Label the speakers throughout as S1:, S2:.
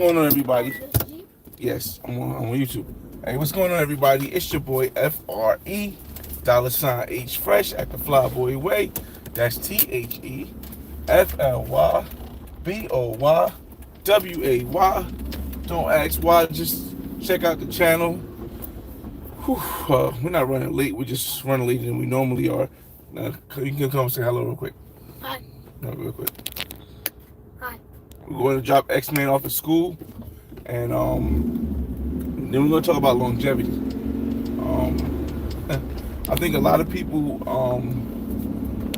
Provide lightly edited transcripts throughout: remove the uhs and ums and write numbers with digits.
S1: What's going on, everybody? Yes, I'm on YouTube. Hey, what's going on, everybody? It's your boy FRE, $H Fresh at the Flyboy Way. That's THEFLYBOYWAY. Don't ask why, just check out the channel. Whew, we're not running late, we're just running later than we normally are. Now, you can come say hello real quick.
S2: Hi.
S1: No, real quick.
S2: Hi.
S1: We're going to drop X-Men off at school, and then we're going to talk about longevity. I think a lot of people,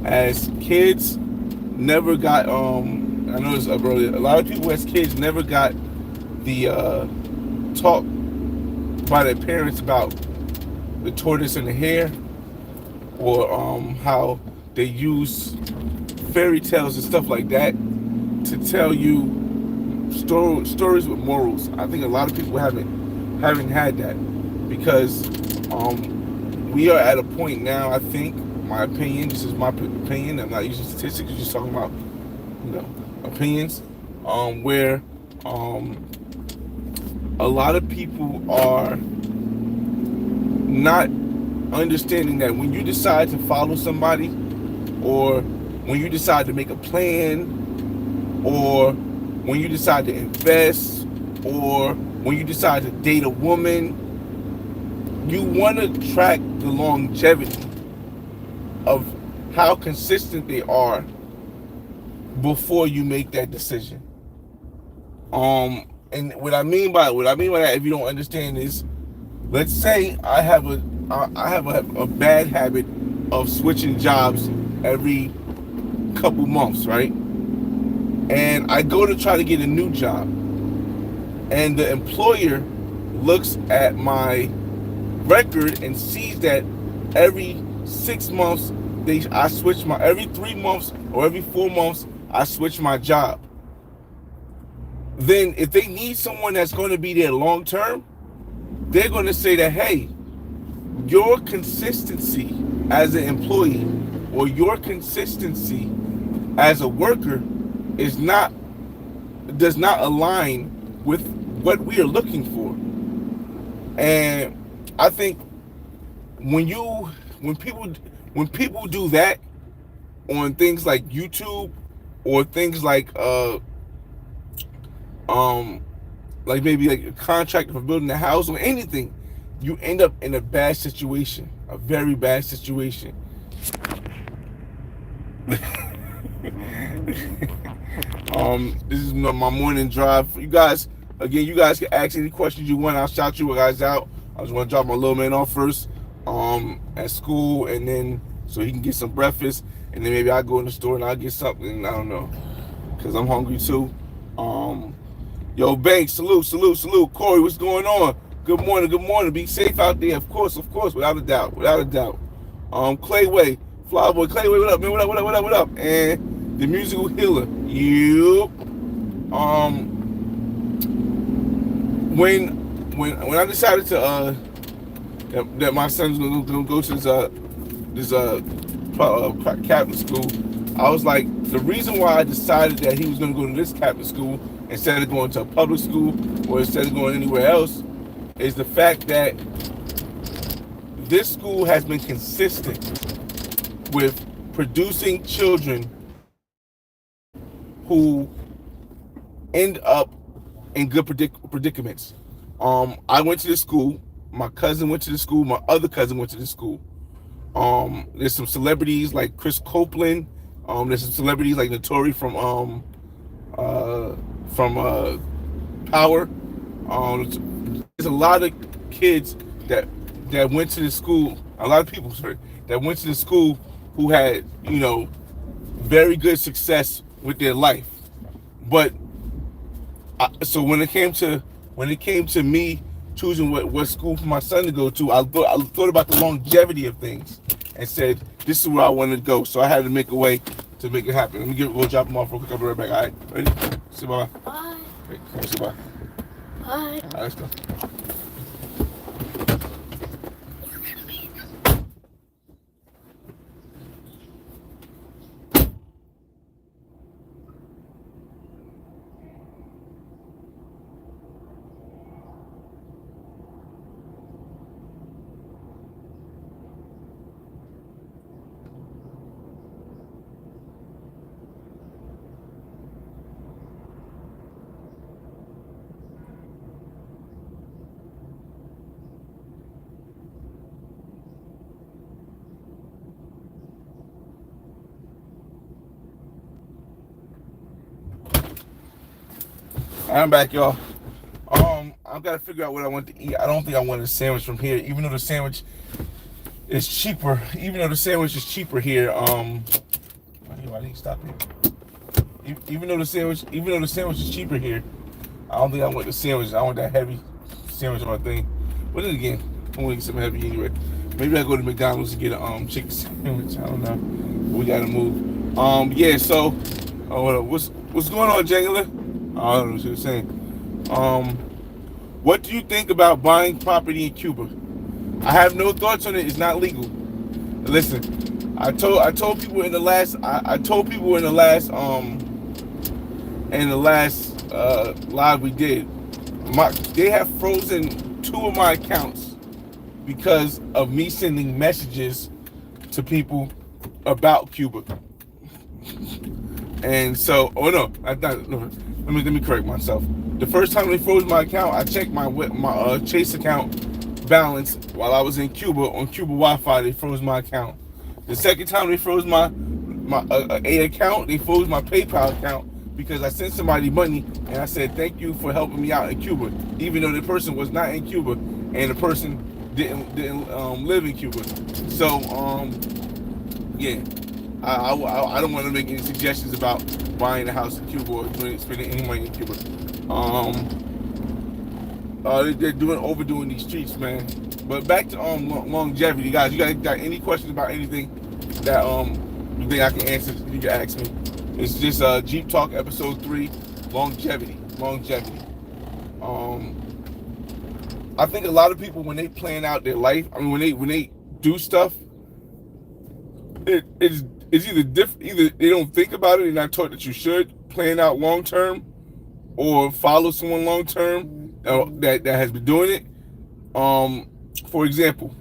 S1: as kids, never got. I know this earlier. A lot of people as kids never got the talk by their parents about the tortoise and the hare, or how they use fairy tales and stuff like that to tell you stories with morals. I think a lot of people haven't had that, because we are at a point now. I think, my opinion. This is my opinion. I'm not using statistics. I'm just talking about, opinions. Where a lot of people are not understanding that when you decide to follow somebody, or when you decide to make a plan, or when you decide to invest, or when you decide to date a woman, you want to track the longevity of how consistent they are before you make that decision. And what I mean by that, if you don't understand, is, let's say I have a bad habit of switching jobs every couple months, right? And I go to try to get a new job, and the employer looks at my record and sees that every 6 months I switch every 3 months or every 4 months I switch my job. Then if they need someone that's going to be there long term, they're going to say that, hey, your consistency as an employee, or your consistency as a worker, does not align with what we are looking for. And I think when people do that on things like YouTube, or things like maybe like a contract for building a house or anything, you end up in a bad situation, a very bad situation. This is my morning drive. You guys, again, you guys can ask any questions you want. I'll shout you guys out. I just want to drop my little man off first, at school, and then so he can get some breakfast, and then maybe I'll go in the store and I'll get something. I don't know, because I'm hungry too. Yo, Banks, salute. Corey, what's going on? Good morning. Be safe out there, of course, without a doubt. Clayway, Flyboy, Clayway, what up, man? What up? And the musical healer, you. When I decided to that my son's gonna go to this Catholic school, I was like, the reason why I decided that he was gonna go to this Catholic school instead of going to a public school, or instead of going anywhere else, is the fact that this school has been consistent with producing children who end up in good predicaments. I went to this school. My cousin went to the school. My other cousin went to the school. There's some celebrities like Chris Copeland. There's some celebrities like Notori from Power. There's a lot of kids that went to the school. A lot of people, sorry, that went to the school who had, very good success with their life. But so when it came to me choosing what school for my son to go to, I thought about the longevity of things and said, this is where I wanted to go. So I had to make a way to make it happen. Let me go drop him off real quick. I'll be right back. All right, ready? Say bye.
S2: Bye.
S1: Okay, come on, say bye.
S2: Bye.
S1: All right, let's go. I'm back, y'all. I've got to figure out what I want to eat. I don't think I want a sandwich from here, even though the sandwich is cheaper. Even though the sandwich is cheaper here. Why did he stop here? Even though the sandwich is cheaper here, I don't think I want the sandwich. I want that heavy sandwich on my thing. But then again, I'm gonna get something heavy anyway. Maybe I go to McDonald's and get a chicken sandwich. I don't know. We gotta move. Yeah. So, what's going on, Jangler? I don't know what you're saying. What do you think about buying property in Cuba? I have no thoughts on it. It's not legal. Listen, I told people in the last live we did. They have frozen 2 of my accounts because of me sending messages to people about Cuba. And so, no, let me correct myself. The first time they froze my account, I checked my Chase account balance while I was in Cuba on Cuba Wi-Fi. They froze my account. The second time they froze my A account, they froze my PayPal account because I sent somebody money and I said thank you for helping me out in Cuba, even though the person was not in Cuba and the person didn't live in Cuba. So yeah. I don't want to make any suggestions about buying a house in Cuba or spending any money in Cuba. They're overdoing these streets, man. But back to longevity, guys. You guys got any questions about anything that you think I can answer? You can ask me. It's just Jeep Talk episode 3, longevity. I think a lot of people when they plan out their life, when they do stuff, it's either they don't think about it and not taught that you should plan out long term, or follow someone long term that has been doing it. For example,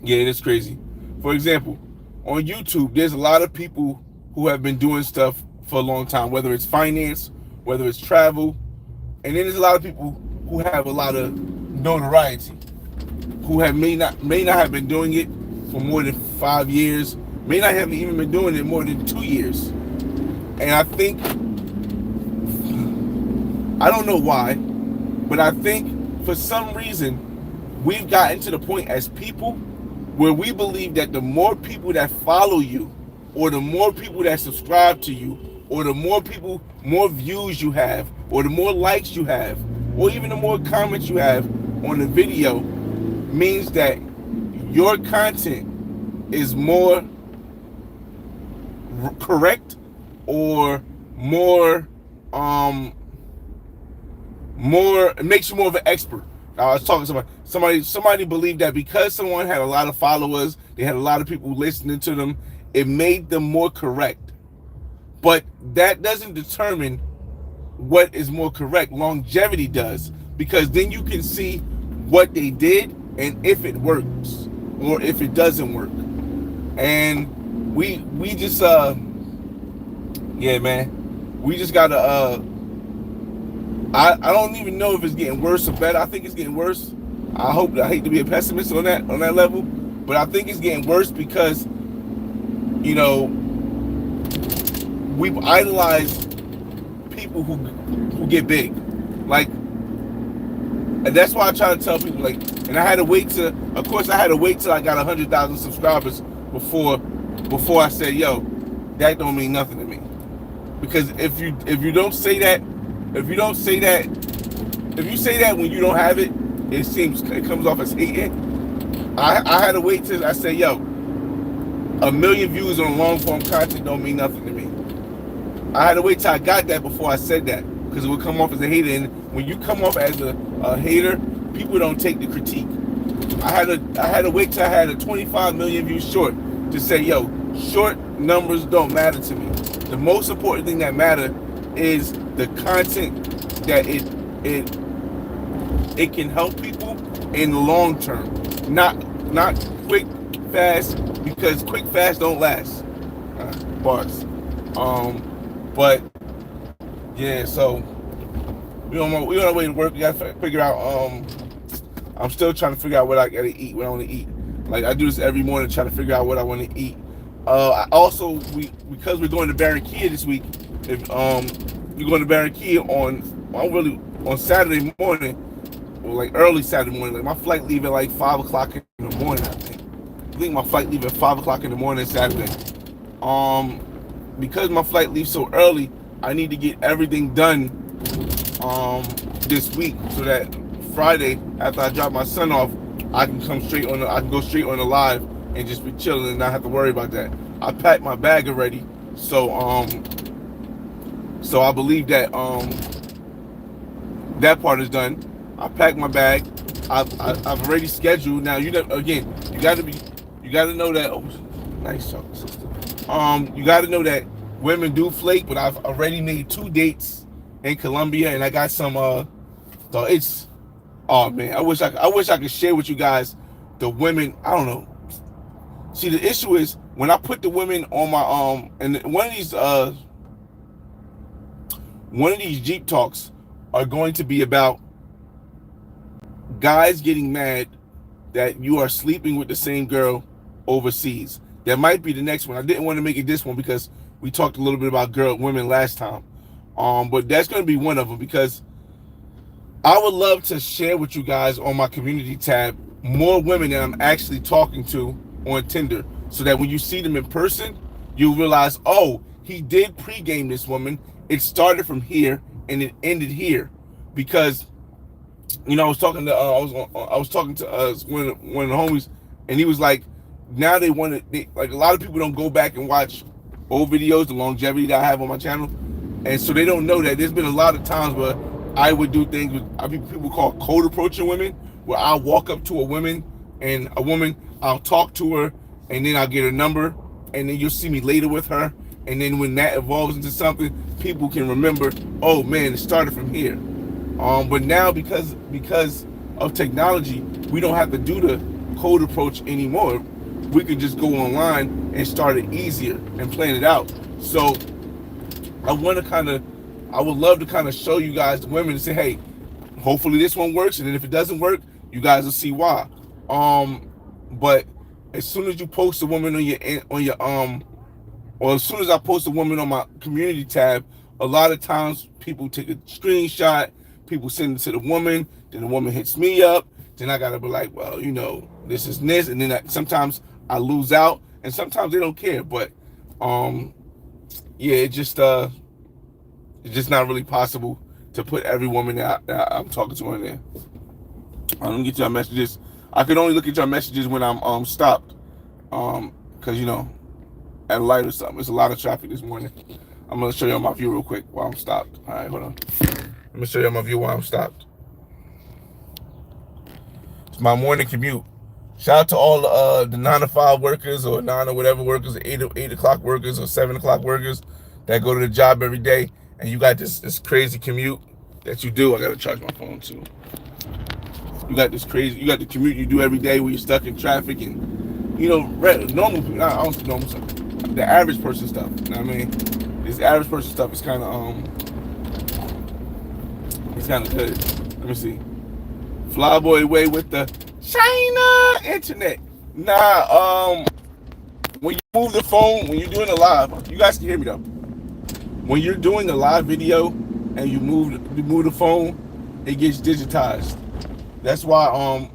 S1: yeah, it's crazy. For example, on YouTube, there's a lot of people who have been doing stuff for a long time, whether it's finance, whether it's travel, and then there's a lot of people who have a lot of notoriety, who may not have been doing it for more than 5 years, may not have even been doing it more than 2 years. And I think, I don't know why, but I think for some reason we've gotten to the point as people where we believe that the more people that follow you, or the more people that subscribe to you, or the more views you have, or the more likes you have, or even the more comments you have on the video, means that your content is more correct or more it makes you more of an expert. I was talking to somebody believed that because someone had a lot of followers, they had a lot of people listening to them, it made them more correct. But that doesn't determine what is more correct. Longevity does, because then you can see what they did and if it works or if it doesn't work. And we just yeah, man, we just gotta I don't even know if it's getting worse or better. I think it's getting worse. I hate to be a pessimist on that level, but I think it's getting worse because, you know, we've idolized people who get big. Like, and that's why I try to tell people, like, and I had to wait till I got 100,000 subscribers before I said, yo, that don't mean nothing to me. Because if you say that when you don't have it, it comes off as hating. I had to wait till I said, yo, 1 million views on long form content don't mean nothing to me. I had to wait till I got that before I said that, because it would come off as a hater. And when you come off as a hater, people don't take the critique. I had to wait till I had a 25 million view short to say, yo, short numbers don't matter to me. The most important thing that matter is the content that it can help people in the long term, not quick, fast, because quick, fast don't last. Bars. But yeah, so we on our way to work. We gotta figure out. I'm still trying to figure out what I gotta eat, what I want to eat. Like, I do this every morning, trying to figure out what I want to eat. Because we're going to Barranquilla this week. If we're going to Barranquilla on really on Saturday morning, or like early Saturday morning. Like my flight leave at like 5 o'clock in the morning. I think my flight leave at 5 o'clock in the morning Saturday. Because my flight leaves so early, I need to get everything done this week so that Friday after I drop my son off, I can go straight on the live and just be chilling and not have to worry about that. I packed my bag already, so I believe that that part is done. I packed my bag. I've already scheduled. Now you got to know that. Oh, nice chocolate sister. You got to know that women do flake, but I've already made 2 dates in Colombia, and I got some. So it's. Oh man, I wish I could share with you guys the women. I don't know. See, the issue is when I put the women on my and one of these Jeep talks are going to be about guys getting mad that you are sleeping with the same girl overseas. That might be the next one. I didn't want to make it this one because we talked a little bit about women last time. But that's going to be one of them because I would love to share with you guys on my community tab more women that I'm actually talking to on Tinder, so that when you see them in person, you'll realize, oh, he did pregame this woman. It started from here and it ended here, because I was talking to one of the homies, and he was like, now like a lot of people don't go back and watch old videos, the longevity that I have on my channel, and so they don't know that there's been a lot of times where I would do things with people call cold approaching women, where I'll walk up to a woman, I'll talk to her, and then I'll get her number, and then you'll see me later with her, and then when that evolves into something, people can remember, oh man, it started from here. But now because of technology, we don't have to do the cold approach anymore. We can just go online and start it easier and plan it out. So I would love to kind of show you guys the women and say, hey, hopefully this one works, and then if it doesn't work, you guys will see why. But as soon as you post a woman or as soon as I post a woman on my community tab, a lot of times people take a screenshot, people send it to the woman, then the woman hits me up, then I gotta be like, well, this is this, and then sometimes I lose out, and sometimes they don't care. But yeah, it's just not really possible to put every woman that I'm talking to in there. Let me get your messages. I can only look at your messages when I'm stopped, because at a light or something. There's a lot of traffic this morning. I'm gonna show you my view real quick while I'm stopped. All right, hold on. Let me show you my view while I'm stopped. It's my morning commute. Shout out to all the 9 to 5 workers, or 9 or whatever workers, 8 o'clock workers, or 7 o'clock workers that go to the job every day, and you got this crazy commute that you do. I gotta charge my phone too. You got the commute you do every day where you're stuck in traffic, and normal people, I don't say normal stuff, the average person stuff. You know what I mean? This average person stuff is kind of it's kind of good. Let me see. Flyboy way with the China internet. Nah, when you move the phone, when you're doing a live, you guys can hear me though. When you're doing a live video and you move the phone, it gets digitized. That's why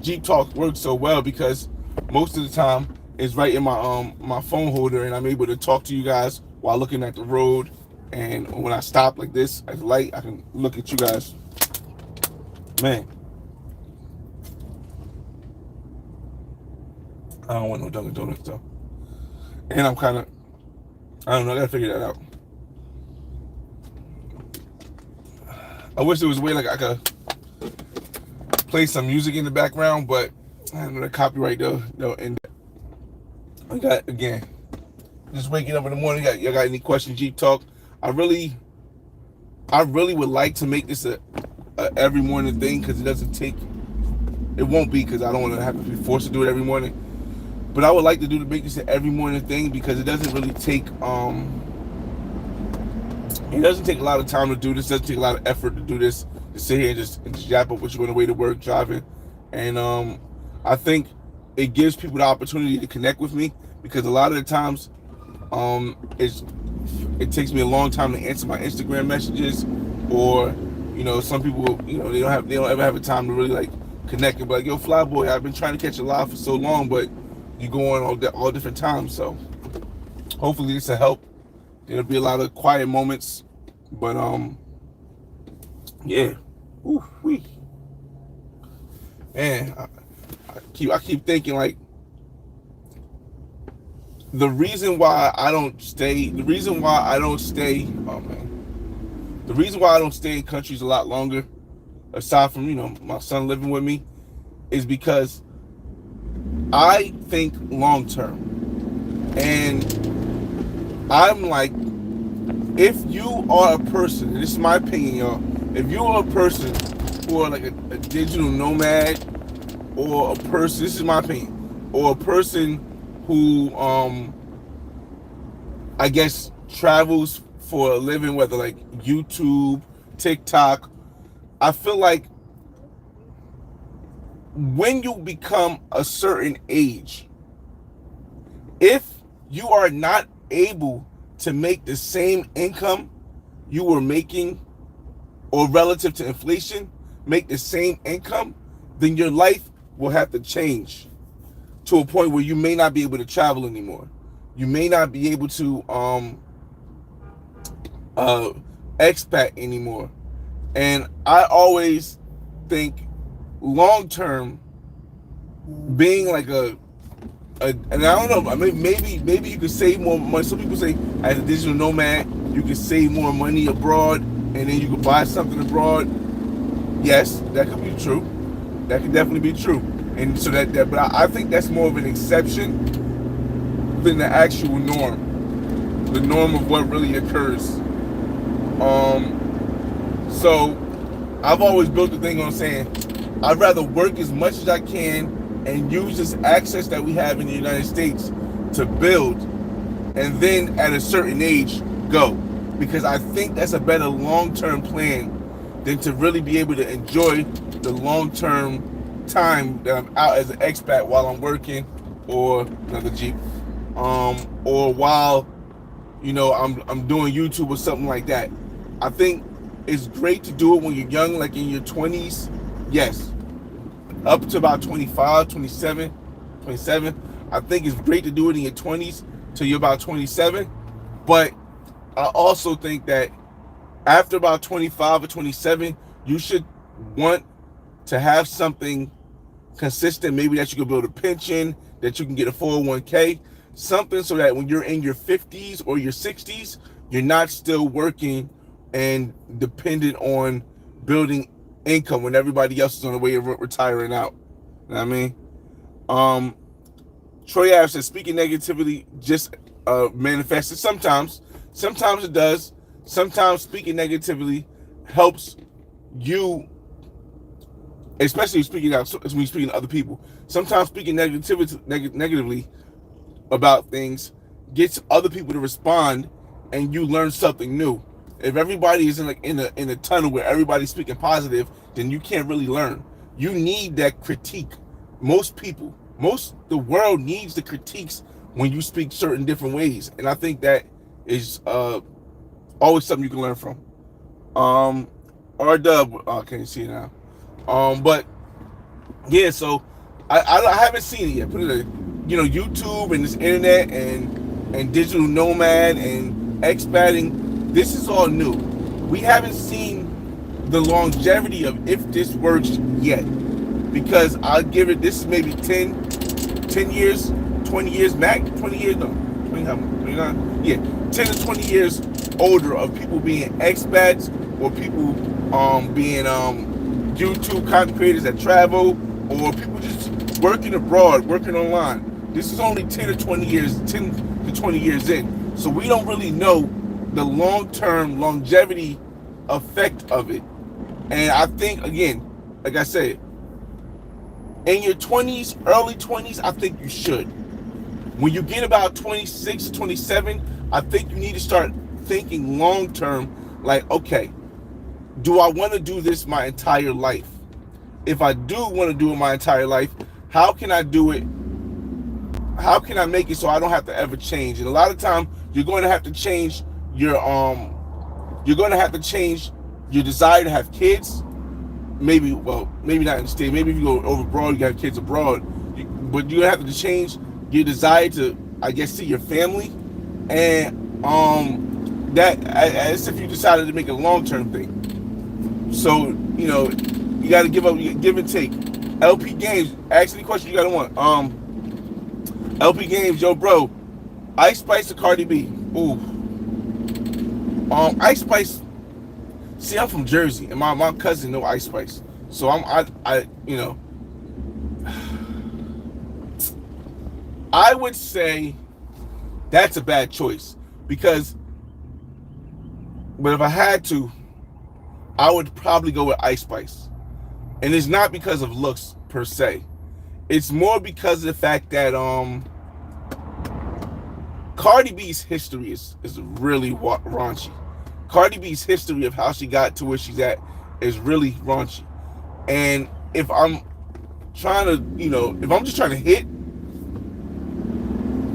S1: Jeep Talk works so well, because most of the time it's right in my phone holder, and I'm able to talk to you guys while looking at the road. And when I stop like this at the light, I can look at you guys. Man, I don't want no Dunkin' Donuts though. And I don't know, I gotta figure that out. I wish there was a way like I could play some music in the background, but I don't know, the copyright though. And I got, again, just waking up in the morning. Y'all got any questions? Jeep Talk. I really would like to make this a every morning thing, because it won't be, because I don't want to have to be forced to do it every morning. But I would like to make this an every morning thing, because it doesn't really take it doesn't take a lot of time to do this. It doesn't take a lot of effort to do this. To sit here and just yap up what you're on the way to work, driving. And I think it gives people the opportunity to connect with me, because a lot of the times it takes me a long time to answer my Instagram messages, or Some people, they don't ever have a time to really like connect and be like, yo, fly boy, I've been trying to catch a live for so long, but you go on all different times. So hopefully this will help. There'll be a lot of quiet moments, but yeah. Ooh, wee. Man, I keep thinking like the reason why I don't stay, oh man, the reason why I don't stay in countries a lot longer, aside from my son living with me, is because I think long term, and I'm like, if you are a person, and this is my opinion, y'all, if you are a person who are like a digital nomad, or a person, this is my opinion, or a person who I guess travels for a living, whether like YouTube, TikTok, I feel like when you become a certain age, if you are not able to make the same income you were making, or relative to inflation, make the same income, then your life will have to change to a point where you may not be able to travel anymore. You may not be able to expat anymore. And I always think long term, being like and I don't know, I mean, maybe you could save more money. Some people say as a digital nomad you can save more money abroad, and then you could buy something abroad. Yes, that could be true. That could definitely be true. And so but I think that's more of an exception than the actual norm. The norm of what really occurs. So I've always built the thing on saying I'd rather work as much as I can and use this access that we have in the United States to build, and then at a certain age go, because I think that's a better long-term plan than to really be able to enjoy the long-term time that I'm out as an expat while I'm working, or another Jeep, or while I'm doing YouTube or something like that. I think it's great to do it when you're young, like in your 20s. Yes, up to about 25, 27. I think it's great to do it in your 20s till you're about 27. But I also think that after about 25 or 27, you should want to have something consistent. Maybe that you can build a pension, that you can get a 401k, something so that when you're in your 50s or your 60s, you're not still working and dependent on building income when everybody else is on the way of retiring out. You know what I mean? Troy Ave says speaking negatively just manifested sometimes. Sometimes it does. Sometimes speaking negatively helps you, especially speaking out when you're speaking to other people. Sometimes speaking negatively about things gets other people to respond, and you learn something new. If everybody is in a tunnel where everybody's speaking positive, then you can't really learn. You need that critique. The world needs the critiques when you speak certain different ways, and I think that is always something you can learn from. R-Dub, oh, I can't see it now. But yeah, so I haven't seen it yet. Put it YouTube and this internet and digital nomad and expatting. This is all new. We haven't seen the longevity of if this works yet, because I'll give it, this is maybe 10 years, 20 years max, 20 years, no, 20, 29, yeah, 10 to 20 years older of people being expats, or people being YouTube content creators that travel, or people just working abroad, working online. This is only 10 to 20 years in. So we don't really know the long-term longevity effect of it. And I think, again, like I said, in your 20s, early 20s, I think you should. When you get about 26, 27, I think you need to start thinking long-term, like, okay, do I want to do this my entire life? If I do want to do it my entire life, how can I do it? How can I make it so I don't have to ever change? And a lot of time, you're going to have to change your your desire to have kids, maybe, well, maybe not in the state, maybe if you go over abroad, you have kids abroad, but you have to change your desire to, I guess, see your family, and that, as if you decided to make it a long-term thing. So, you got to give and take. LP Games, ask any question you got to want. LP Games, yo, bro, Ice Spice or Cardi B? Ooh. Ice Spice. See, I'm from Jersey, and my cousin know Ice Spice, so I would say that's a bad choice because, but if I had to, I would probably go with Ice Spice, and it's not because of looks per se. It's more because of the fact that Cardi B's history is really raunchy. Cardi B's history of how she got to where she's at is really raunchy. And if I'm trying to, if I'm just trying to hit,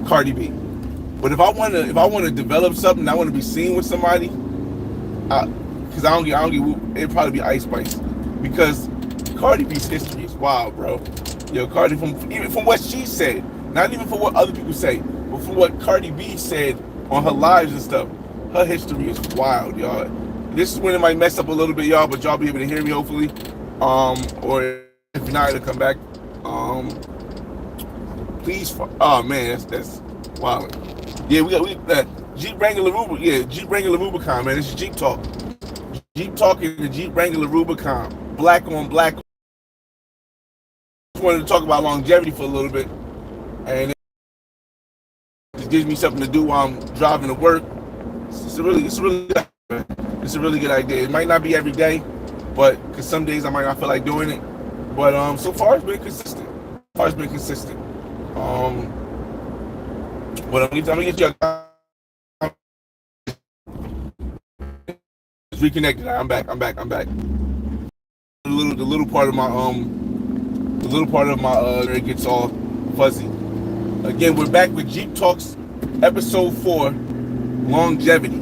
S1: Cardi B. But if I want to develop something, I want to be seen with somebody, because I don't get, it'd probably be Ice Spice, because Cardi B's history is wild, bro. Cardi, even from what she said, not even from what other people say, but from what Cardi B said on her lives and stuff. Her history is wild, y'all. This is when it might mess up a little bit, y'all, but y'all be able to hear me, hopefully. Or if you're not, it'll come back. Please, oh man, that's wild. Yeah, we Jeep Wrangler Rubicon. Yeah, Jeep Wrangler Rubicon, man. This is Jeep Talk. Jeep Talk is the Jeep Wrangler Rubicon. Black on black. Just wanted to talk about longevity for a little bit, and it gives me something to do while I'm driving to work. It's a really good idea. It might not be every day, but because some days I might not feel like doing it. But so far it's been consistent. But I'm gonna get you reconnected. I'm back. The little part of my it gets all fuzzy. Again, we're back with Jeep Talks, episode 4. Longevity.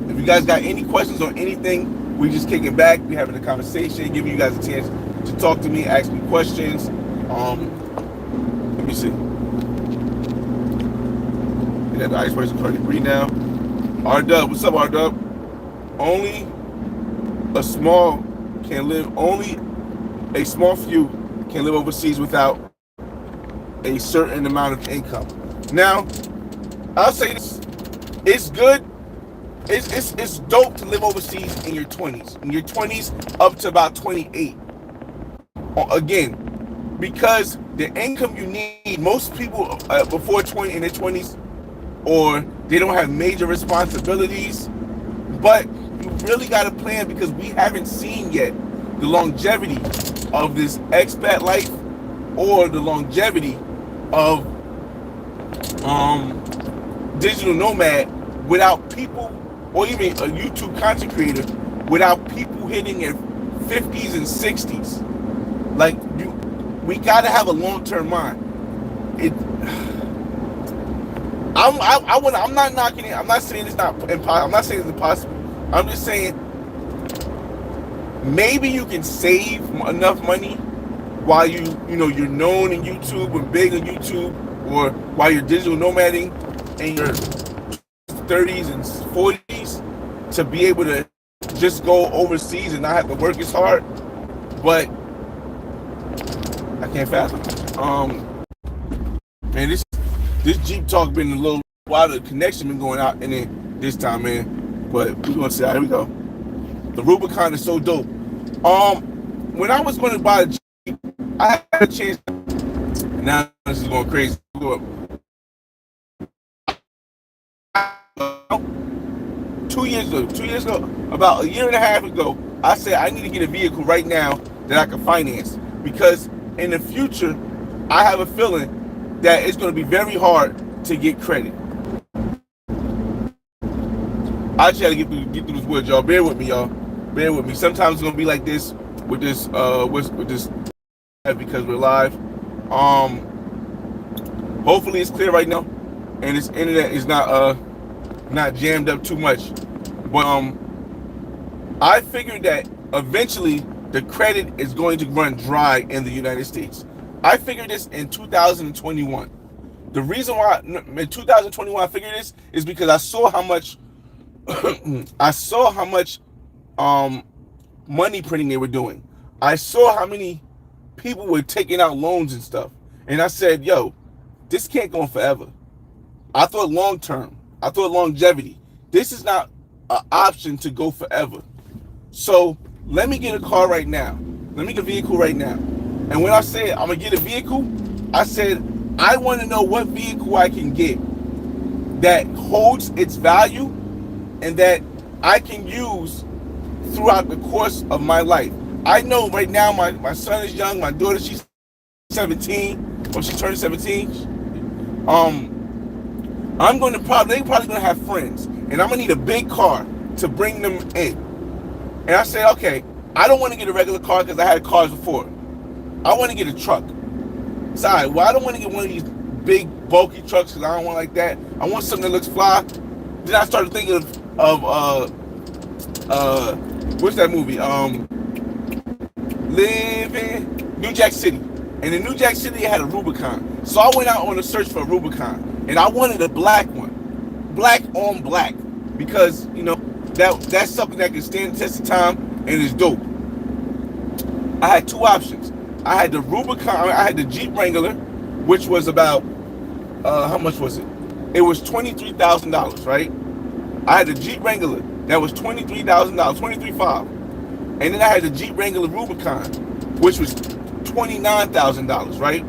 S1: If you guys got any questions on anything, we just kick it back. We having a conversation, giving you guys a chance to talk to me, ask me questions. Let me see. We got the Ice Spice and Cardi B now. R-Dub, what's up, R-Dub? Only a small few can live overseas without a certain amount of income. Now, I'll say this. It's good. It's dope to live overseas in your 20s. In your 20s up to about 28. Again, because the income you need, most people before 20 in their 20s, or they don't have major responsibilities, but you really got to plan, because we haven't seen yet the longevity of this expat life, or the longevity of digital nomad without people, or even a YouTube content creator without people hitting their 50s and 60s. Like, we gotta have a long-term mind. I'm not knocking it. I'm not saying it's not impossible. I'm not saying it's impossible. I'm just saying maybe you can save enough money while you're known in YouTube and big on YouTube, or while you're digital nomading in your 30s and 40s, to be able to just go overseas and not have to work as hard. But I can't fathom. Man, this Jeep Talk been a little while. The connection been going out, and then this time, man. But we're gonna see. Here we go. The Rubicon is so dope. When I was going to buy a Jeep, I had a chance. Now this is going crazy. 2 years ago, about a year and a half ago, I said I need to get a vehicle right now that I can finance, because in the future, I have a feeling that it's going to be very hard to get credit. I just got to get through this woods, y'all. Bear with me, y'all. Bear with me. Sometimes it's going to be like this with this because we're live. Hopefully it's clear right now, and this internet is not jammed up too much. But I figured that eventually the credit is going to run dry in the United States. I figured this in 2021. The reason why in 2021 I figured this is because I saw how much I saw how much um, money printing they were doing. I saw how many people were taking out loans and stuff, and I said, "Yo, this can't go on forever." I thought long term. I thought longevity. This is not an option to go forever. So let me get a car right now. Let me get a vehicle right now. And when I said I'm gonna get a vehicle, I said I want to know what vehicle I can get that holds its value and that I can use throughout the course of my life. I know right now my son is young, my daughter, she's 17, or she's turning 17. I'm going to they're probably going to have friends, and I'm going to need a big car to bring them in. And I said, okay, I don't want to get a regular car because I had cars before. I want to get a truck. Sorry, well, I don't want to get one of these big, bulky trucks because I don't want like that. I want something that looks fly. Then I started thinking of what's that movie? Living New Jack City. And in New Jack City, it had a Rubicon. So I went out on a search for a Rubicon, and I wanted a black one, black on black, because you know that's something that can stand the test of time and is dope. I had two options. I had the Rubicon. I had the Jeep Wrangler, which was about how much was it? It was $23,000, right? I had the Jeep Wrangler that was $23,000, $23,500, and then I had the Jeep Wrangler Rubicon, which was $29,000, right?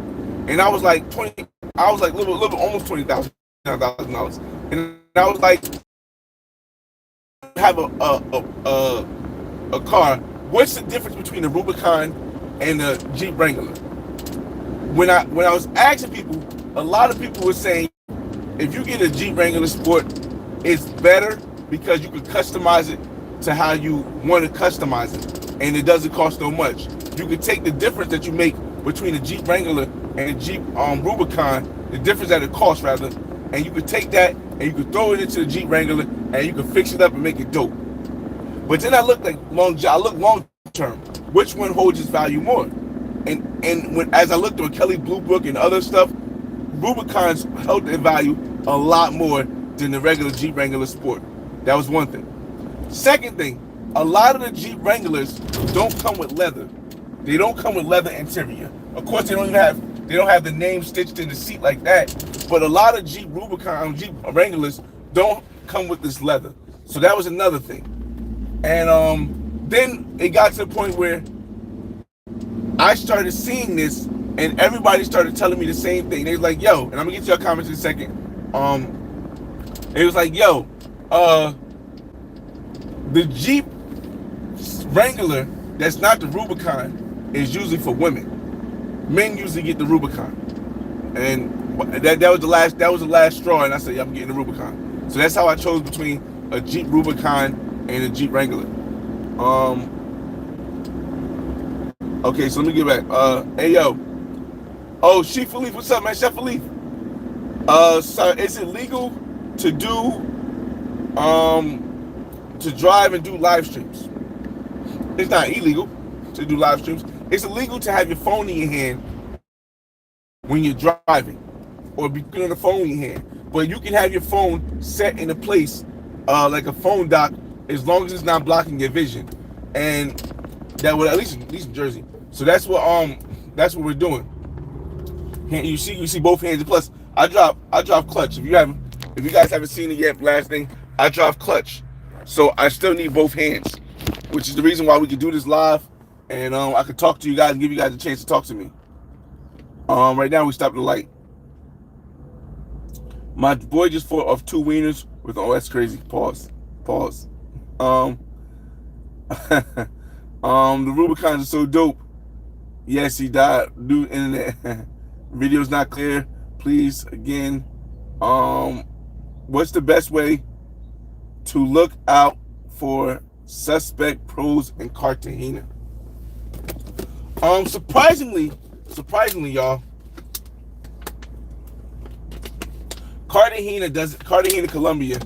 S1: And I was like little almost $20,000, and I was like, have a car. What's the difference between the Rubicon and the Jeep Wrangler? When I was asking people, a lot of people were saying, if you get a Jeep Wrangler Sport, it's better because you can customize it to how you want to customize it, and it doesn't cost so much. You can take the difference that you make between the Jeep Wrangler and the Jeep Rubicon, the difference that it costs rather, and you could take that and you could throw it into the Jeep Wrangler and you can fix it up and make it dope. But then I look long term. Which one holds its value more? And as I looked on Kelly Blue Book and other stuff, Rubicons held their value a lot more than the regular Jeep Wrangler Sport. That was one thing. Second thing, a lot of the Jeep Wranglers don't come with leather. They don't come with leather interior. Of course, they don't have the name stitched in the seat like that. But a lot of Jeep Wranglers don't come with this leather. So that was another thing. And then it got to the point where I started seeing this, and everybody started telling me the same thing. They was like, "Yo," and I'm gonna get to your comments in a second. It was like, "Yo, the Jeep Wrangler that's not the Rubicon is usually for women. Men usually get the Rubicon." And that was the last straw, and I said, yeah, "I'm getting the Rubicon." So that's how I chose between a Jeep Rubicon and a Jeep Wrangler. Okay, so let me get back. Hey yo, oh Chef Philippe, what's up, man? Chef Philippe. So is it legal to to drive and do live streams? It's not illegal to do live streams. It's illegal to have your phone in your hand when you're driving, or be on the phone in your hand. But you can have your phone set in a place like a phone dock, as long as it's not blocking your vision. And that would at least in Jersey. So that's what we're doing. You see both hands. And plus, I drop clutch. If you guys haven't seen it yet, last thing, I drop clutch. So I still need both hands, which is the reason why we can do this live, and I can talk to you guys and give you guys a chance to talk to me. Right now we stopped the light. My boy just fought off 2 wieners with, oh, that's crazy. Pause. The Rubicons are so dope. Yes, he died. New internet. Video's not clear. Please, again. What's the best way to look out for suspect pros in Cartagena? Surprisingly, y'all, Cartagena, Colombia,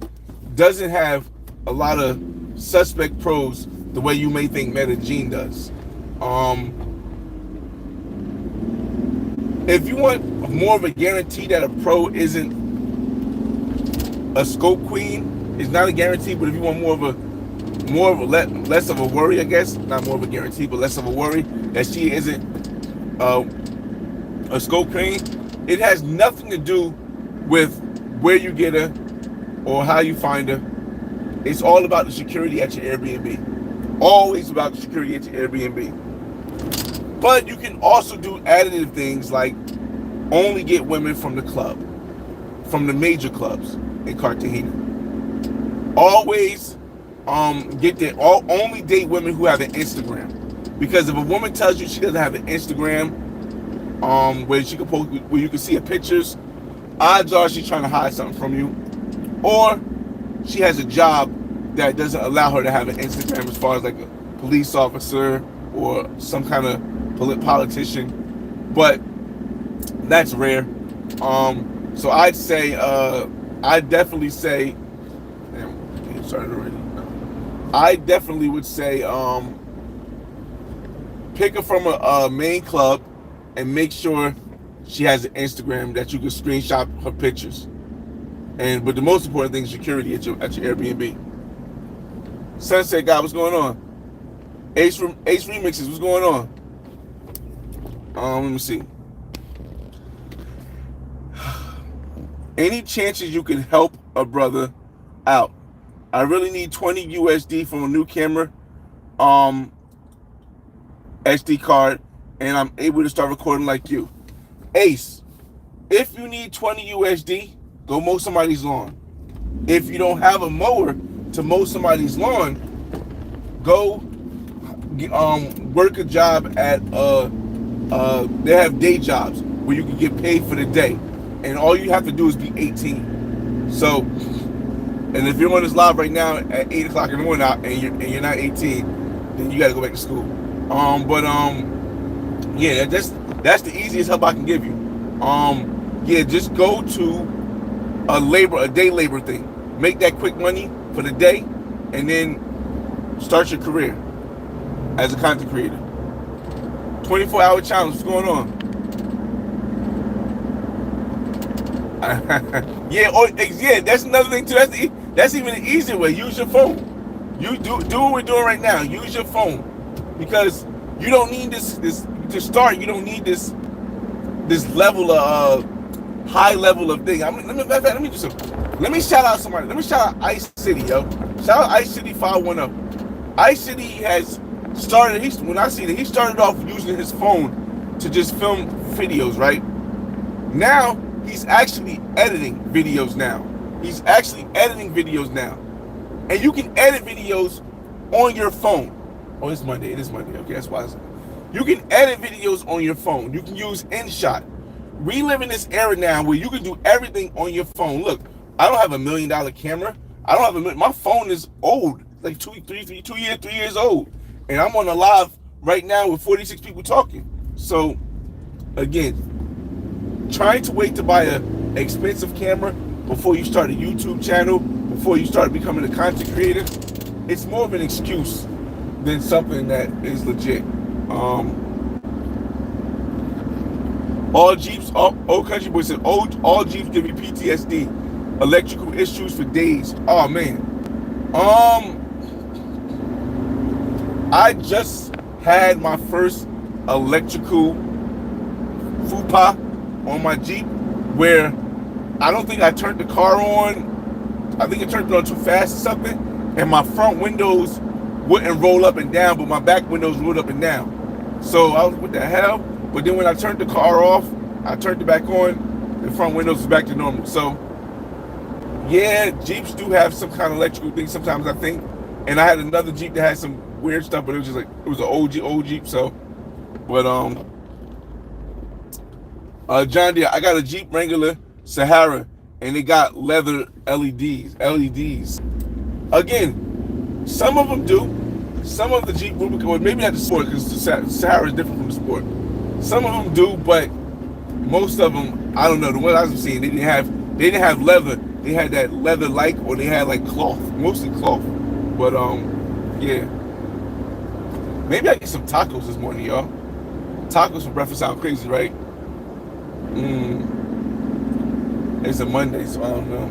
S1: doesn't have a lot of suspect pros the way you may think Medellin does. If you want more of a guarantee that a pro isn't a scope queen, it's not a guarantee. But if you want less of a worry, I guess not more of a guarantee, but less of a worry that she isn't a scope queen, it has nothing to do with where you get her or how you find her. It's all about the security at your Airbnb. Always about the security at your Airbnb. But you can also do additive things like only get women from the club, from the major clubs in Cartagena. Always only date women who have an Instagram. Because if a woman tells you she doesn't have an Instagram, where she can post, where you can see her pictures, odds are she's trying to hide something from you, or she has a job that doesn't allow her to have an Instagram, as far as like a police officer or some kind of politician, but that's rare. So I'd say, I'd definitely say, damn, started already. I definitely would say, pick her from a main club and make sure she has an Instagram that you can screenshot her pictures. But the most important thing is security at your Airbnb. Sunset guy, what's going on? Ace Remixes, what's going on? Let me see. Any chances you can help a brother out? I really need 20 USD from a new camera, SD card, and I'm able to start recording like you. Ace, if you need 20 USD, go mow somebody's lawn. If you don't have a mower to mow somebody's lawn, go work a job at they have day jobs where you can get paid for the day, and all you have to do is be 18. So, and if you're on this live right now at 8 o'clock in the morning and you're not 18, then you got to go back to school. Yeah, that's the easiest help I can give you. Yeah, just go to a day labor thing. Make that quick money for the day, and then start your career as a content creator. 24-hour challenge. What's going on? Yeah. That's another thing too. That's even an easier way. Use your phone. You do what we're doing right now. Use your phone, because you don't need this to start. You don't need this level of high level of thing. Let me do something. Let me shout out somebody. Let me shout out Ice City, yo. Shout out Ice City 510. Ice City has started. He started off using his phone to just film videos, right? Now he's actually editing videos now. And you can edit videos on your phone. Oh, it's Monday. It is Monday. Okay, that's why. You can edit videos on your phone. You can use InShot. We live in this era now where you can do everything on your phone. Look, I don't have $1 million camera. My phone is old, like 2 years old. And I'm on a live right now with 46 people talking. So, again, trying to wait to buy an expensive camera before you start a YouTube channel, before you start becoming a content creator, it's more of an excuse than something that is legit. All Jeeps, old country boy said, all Jeeps give me PTSD, electrical issues for days. Oh man. I just had my first electrical faux on my Jeep, where I don't think I turned the car on. I think I turned it on too fast or something, and my front windows wouldn't roll up and down, but my back windows rolled up and down. So I was, what the hell? But then when I turned the car off, I turned it back on, the front windows was back to normal. So yeah, Jeeps do have some kind of electrical thing sometimes, I think. And I had another Jeep that had some weird stuff, but it was just like, it was an old Jeep. So, but John Deere, I got a Jeep Wrangler Sahara, and it got leather LEDs. Again, some of them do. Some of the Jeep Rubicon, well, maybe not the Sport, because the Sahara is different from the Sport. Some of them do, but most of them, I don't know. The ones I was seeing, they didn't have leather. They had that leather like, or they had like cloth, mostly cloth. But yeah. Maybe I get some tacos this morning, y'all. Tacos for breakfast sound crazy, right? It's a Monday, so I don't know.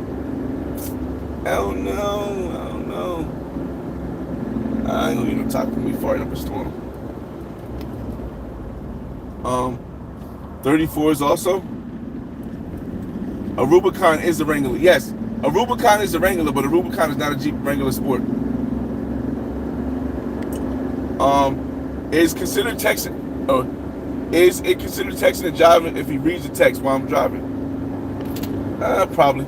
S1: I don't know. I don't know. I ain't gonna eat no taco. Me farting up a storm. 34 is also. A Rubicon is a Wrangler. Yes, a Rubicon is a Wrangler, but a Rubicon is not a Jeep Wrangler Sport. Is considered texting. Is it considered texting and driving if he reads the text while I'm driving? Probably.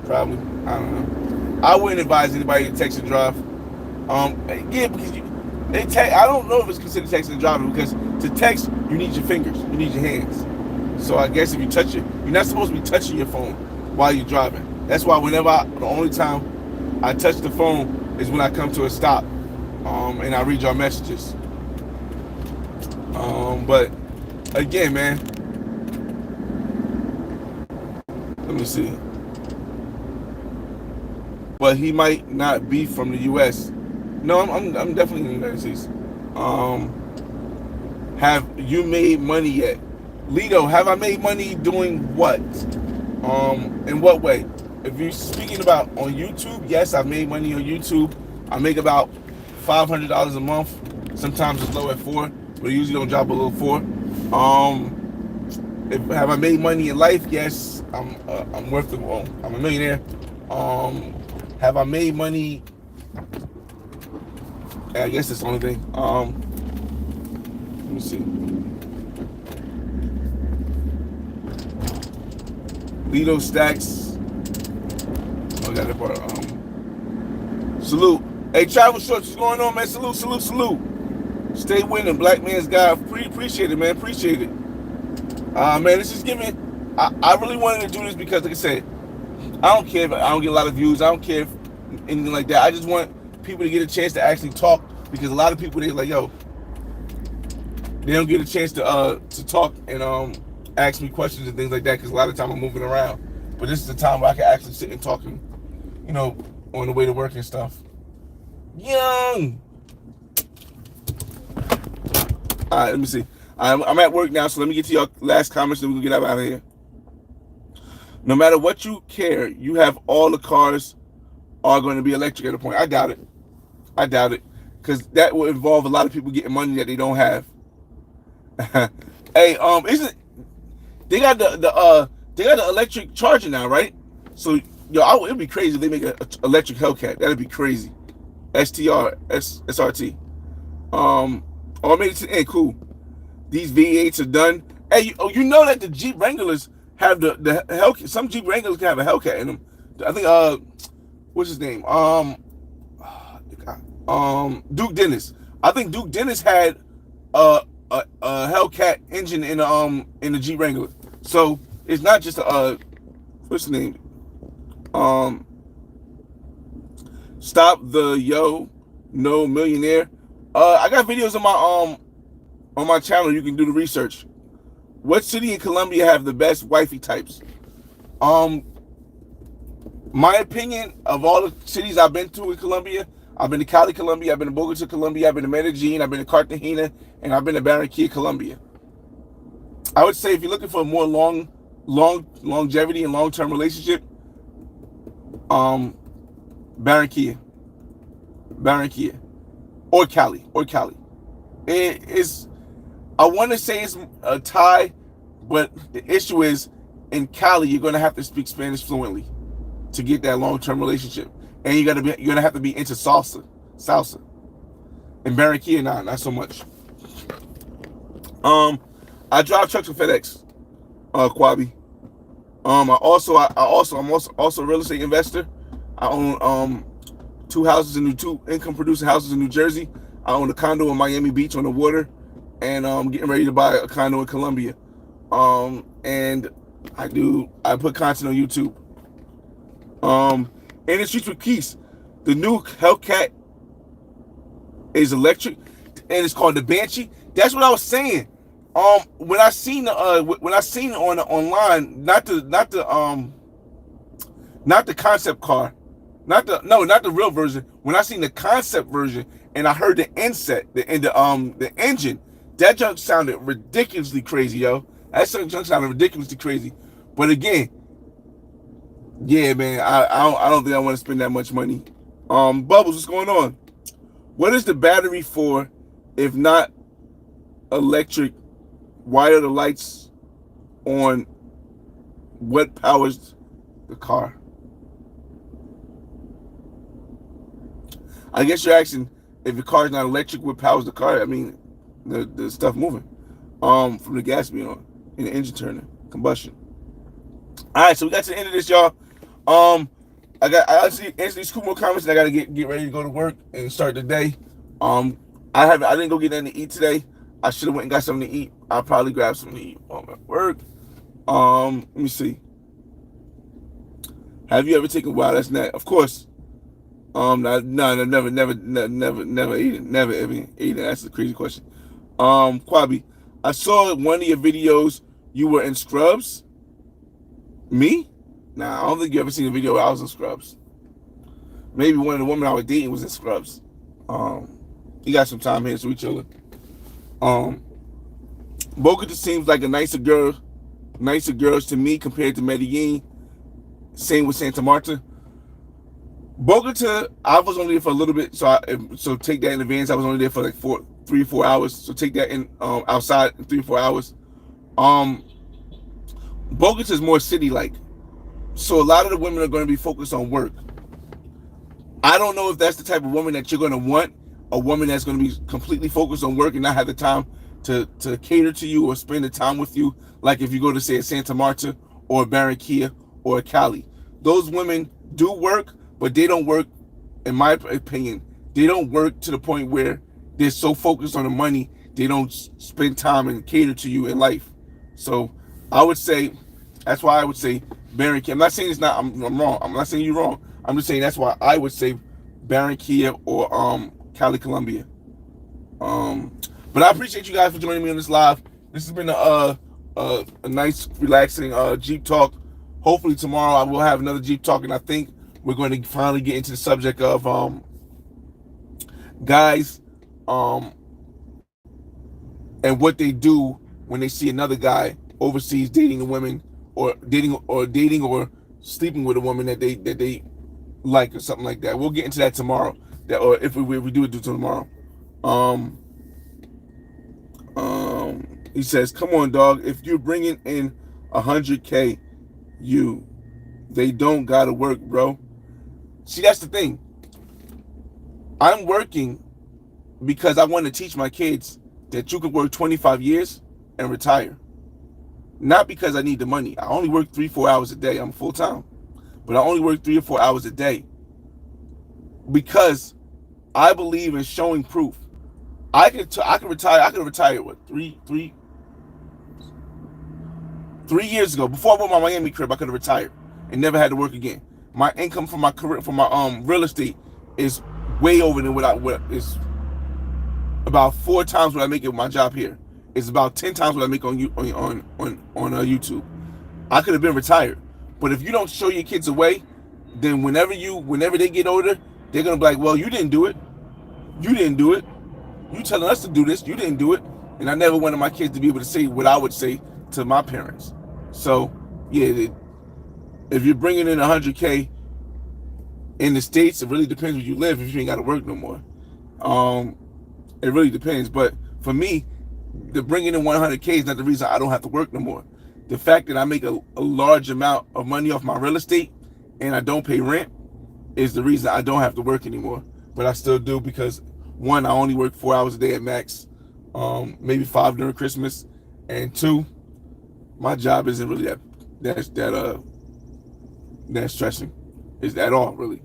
S1: I don't know. I wouldn't advise anybody to text and drive. Yeah, because I don't know if it's considered texting and driving, because to text you need your fingers, you need your hands. So I guess if you touch it, you're not supposed to be touching your phone while you're driving. That's why the only time I touch the phone is when I come to a stop, and I read your messages. But again, man, let me see. But he might not be from the U.S. No, I'm definitely in the United States. Have you made money yet? Lido, have I made money doing what? In what way? If you're speaking about on YouTube, yes, I've made money on YouTube. I make about $500 a month. Sometimes it's low at $4, but I usually don't drop below $4. Have I made money in life? Yes, I'm worth the. Well, I'm a millionaire. Have I made money? I guess that's the only thing. Let me see. Lido Stacks. Oh, I got that part. Salute. Hey, Travel Shorts, what's going on, man? Salute. Stay winning, black man's guy. Appreciate it, man. Appreciate it. Man, this is giving. I really wanted to do this because, like I said, I don't care if I don't get a lot of views. I don't care if anything like that. I just want people to get a chance to actually talk, because a lot of people, they're like, yo, they don't get a chance to talk and ask me questions and things like that, because a lot of time I'm moving around. But this is the time where I can actually sit and talk, and, on the way to work and stuff. Young. All right, let me see. I'm at work now, so let me get to your last comments, then we can get out of here. No matter what you care, you have all the cars are going to be electric at a point. I doubt it, because that will involve a lot of people getting money that they don't have. Hey, isn't they got the electric charger now, right? So it'd be crazy if they make an electric Hellcat. That'd be crazy. SRT. Or maybe hey, cool. These V8s are done. Hey, you know that the Jeep Wranglers have the Hellcat. Some Jeep Wranglers can have a Hellcat in them. I think what's his name? Duke Dennis. I think Duke Dennis had a Hellcat engine in the Jeep Wrangler. So it's not just what's the name? Stop the no millionaire. I got videos on my channel. You can do the research. What city in Colombia have the best wifey types? My opinion, of all the cities I've been to in Colombia, I've been to Cali, Colombia, I've been to Bogota, Colombia, I've been to Medellin, I've been to Cartagena, and I've been to Barranquilla, Colombia. I would say if you're looking for a more longevity and long-term relationship, Barranquilla, or Cali. It is. I want to say it's a tie, but the issue is in Cali you're going to have to speak Spanish fluently to get that long-term relationship, and you're gonna have to be into salsa. In Barranquilla, not so much. I drive trucks for FedEx, Quabi. I'm also a real estate investor. I own two income producing houses in New Jersey. I own a condo in Miami Beach on the water, and I'm getting ready to buy a condo in Colombia. And I put content on YouTube. In the streets with Keys, the new Hellcat is electric, and it's called the Banshee. That's what I was saying. When I seen it online, not the concept car, not the real version. When I seen the concept version, and I heard the inset, the engine. That junk sounded ridiculously crazy, yo. That junk sounded ridiculously crazy. But again, yeah, man, I don't think I want to spend that much money. Bubbles, what's going on? What is the battery for, if not electric? Why are the lights on? What powers the car? I guess you're asking if the car is not electric, what powers the car? I mean, the stuff moving, from the gas being on and the engine turning, combustion. All right, so we got to the end of this, y'all. I actually answer these cool more comments, and I gotta get ready to go to work and start the day. I didn't go get anything to eat today. I should have went and got something to eat. I'll probably grab something to eat while I'm at work. Let me see. Have you ever taken? Wow, that's not. Of course. No, never eaten. Never ever eaten. That's a crazy question. Quabi, I saw one of your videos. You were in scrubs. Me? Nah, I don't think you ever seen a video where I was in scrubs. Maybe one of the women I was dating was in scrubs. You got some time here, so we chilling. Boca just seems like a nicer girls to me compared to Medellin. Same with Santa Marta. Bogota, I was only there for a little bit, so take that in advance. I was only there for like 3 or 4 hours. So take that in outside in 3 or 4 hours. Bogota is more city-like, so a lot of the women are going to be focused on work. I don't know if that's the type of woman that you're going to want. A woman that's going to be completely focused on work and not have the time to cater to you or spend the time with you. Like if you go to say a Santa Marta or a Barranquilla or a Cali, those women do work, but they don't work, in my opinion, they don't work to the point where they're so focused on the money, they don't spend time and cater to you in life. So I would say, that's why I would say Barranquilla. I'm not saying it's not, I'm wrong. I'm not saying you're wrong. I'm just saying that's why I would say Barranquilla or Cali, Colombia. But I appreciate you guys for joining me on this live. This has been a nice, relaxing Jeep talk. Hopefully tomorrow I will have another Jeep talk, and I think we're going to finally get into the subject of guys and what they do when they see another guy overseas dating a woman or dating or sleeping with a woman that they like or something like that. We'll get into that tomorrow. Or if we do it tomorrow. He says, "Come on, dog. If you're bringing in 100K, they don't gotta work, bro." See, that's the thing. I'm working because I want to teach my kids that you could work 25 years and retire. Not because I need the money. I only work 3-4 hours a day. I'm full time, but I only work 3 or 4 hours a day because I believe in showing proof. I could retire. I could retire what 3 years ago. Before I bought my Miami crib, I could have retired and never had to work again. My income from my career, from my real estate, is way over than what is about 4 times what I make at my job here. It's about 10 times what I make on YouTube. I could have been retired, but if you don't show your kids a way, then whenever they get older, they're gonna be like, "Well, you didn't do it. You didn't do it. You telling us to do this. You didn't do it." And I never wanted my kids to be able to say what I would say to my parents. So, yeah, if you're bringing in 100K in the States, it really depends where you live. If you ain't got to work no more, it really depends. But for me, the bringing in 100K is not the reason I don't have to work no more. The fact that I make a large amount of money off my real estate and I don't pay rent is the reason I don't have to work anymore. But I still do because, one, I only work 4 hours a day at max, maybe 5 during Christmas, and 2, my job isn't really that stressing, is at all really.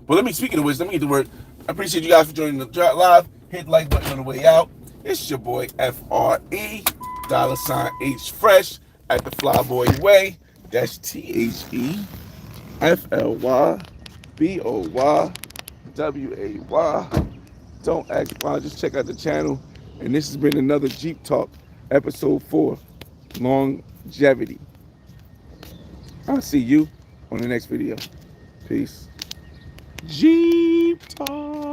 S1: But speaking of which, let me get to work. I appreciate you guys for joining the live. Hit the like button on the way out. It's your boy FRE $H Fresh at the Flyboy Way. That's THEFLYBOYWAY. Don't act wild. Just check out the channel. And this has been another Jeep Talk, episode 4, longevity. I'll see you on the next video. Peace. Jeep Talk.